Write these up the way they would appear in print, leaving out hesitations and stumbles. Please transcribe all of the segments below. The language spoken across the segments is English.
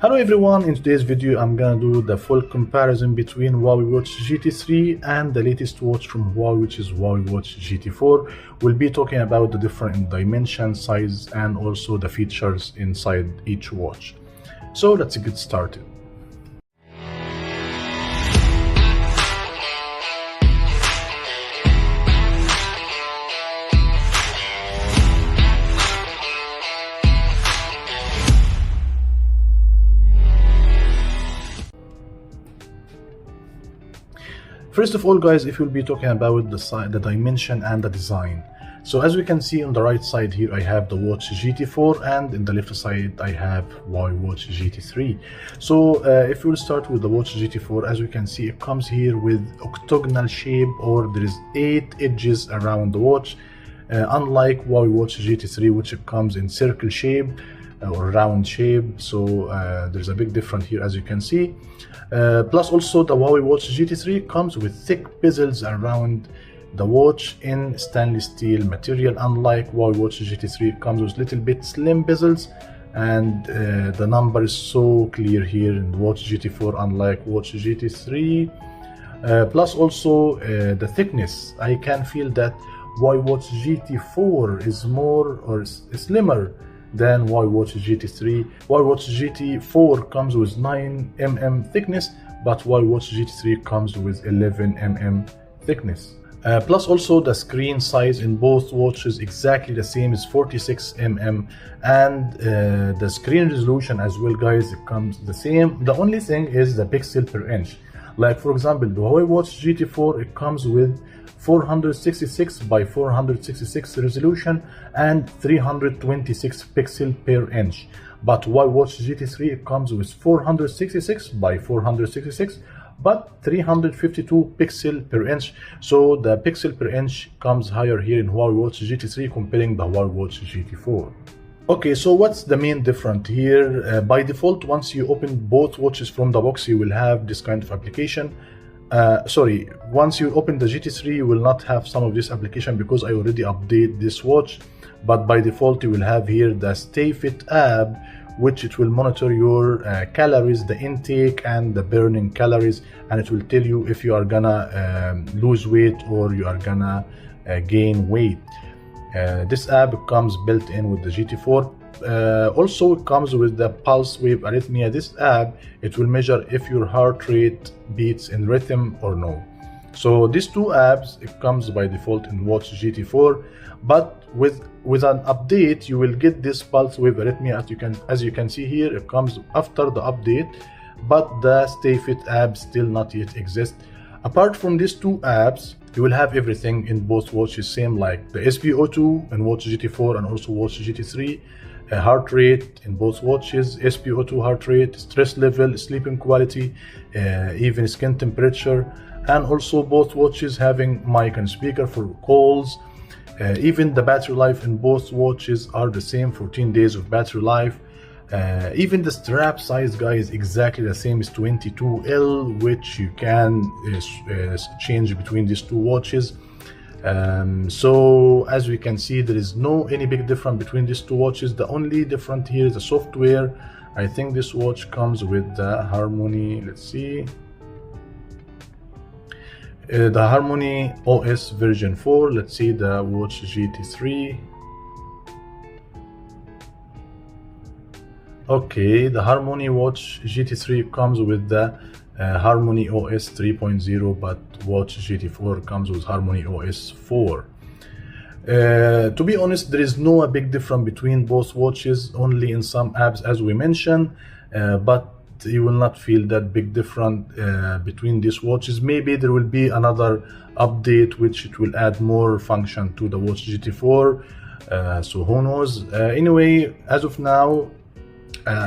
Hello everyone, in today's video I'm gonna do the full comparison between Huawei Watch GT3 and the latest watch from Huawei, which is Huawei Watch GT4. We'll be talking about the different dimension, size, and also the features inside each watch. So let's get started. First of all, guys, if we'll be talking about the dimension and the design. So as we can see on the right side here, I have the watch GT4, and in the left side I have Huawei Watch GT3. So if we'll start with the watch GT4, as we can see, it comes here with octagonal shape, or there is 8 edges around the watch, unlike Huawei Watch GT3, which it comes in circle shape or round shape. So there's a big difference here, as you can see. Plus also the Huawei Watch GT3 comes with thick bezels around the watch in stainless steel material, unlike Huawei Watch GT3 comes with little bit slim bezels, and the number is so clear here in the Watch GT4 unlike Watch GT3. Plus also the thickness, I can feel that Huawei Watch GT4 is more or slimmer than Huawei Watch GT3. Huawei Watch GT4 comes with 9 mm thickness, but Huawei Watch GT3 comes with 11 mm thickness. Plus also the screen size in both watches exactly the same, is 46 mm, and the screen resolution as well, guys, it comes the same. The only thing is the pixel per inch. Like for example, the Huawei Watch GT4, it comes with 466 by 466 resolution and 326 pixel per inch, but Huawei Watch GT3 it comes with 466 by 466 but 352 pixel per inch. So the pixel per inch comes higher here in Huawei Watch GT3 comparing the Huawei Watch GT4. Okay, so what's the main difference here? By default, once you open both watches from the box, you will have this kind of application. Once you open the GT3, you will not have some of this application because I already update this watch. But by default, you will have here the Stay Fit app, which it will monitor your calories, the intake and the burning calories, and it will tell you if you are gonna lose weight or you are gonna gain weight. This app comes built in with the GT4. Also it comes with the pulse wave arrhythmia. This app, it will measure if your heart rate beats in rhythm or no. So these two apps, it comes by default in Watch GT4, but with an update you will get this pulse wave arrhythmia. As you can see here, it comes after the update, but the Stay Fit app still not yet exist. Apart from these two apps, you will have everything in both watches same, like the SpO2 in Watch GT4 and also Watch GT3, heart rate in both watches, SpO2 heart rate, stress level, sleeping quality, even skin temperature, and also both watches having mic and speaker for calls. Even the battery life in both watches are the same, 14 days of battery life. Even the strap size, guys, exactly the same, is 22L, which you can change between these two watches. So as we can see, there is any big difference between these two watches. The only difference here is the software. I think this watch comes with the Harmony, let's see, the Harmony OS version 4. Let's see the Watch GT3. Okay, the Harmony Watch GT3 comes with the Harmony OS 3.0, but Watch GT4 comes with Harmony OS 4. To be honest, there is no big difference between both watches, only in some apps as we mentioned, but you will not feel that big difference between these watches. Maybe there will be another update which it will add more function to the Watch GT4, so who knows. Anyway, as of now,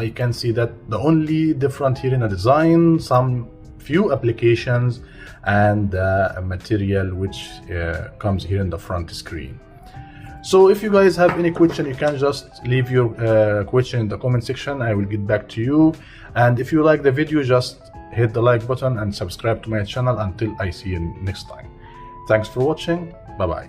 you can see that the only difference here in the design, some few applications, and material which comes here in the front screen. So if you guys have any question, you can just leave your question in the comment section. I will get back to you. And if you like the video, just hit the like button and subscribe to my channel. Until I see you next time. Thanks for watching. Bye bye.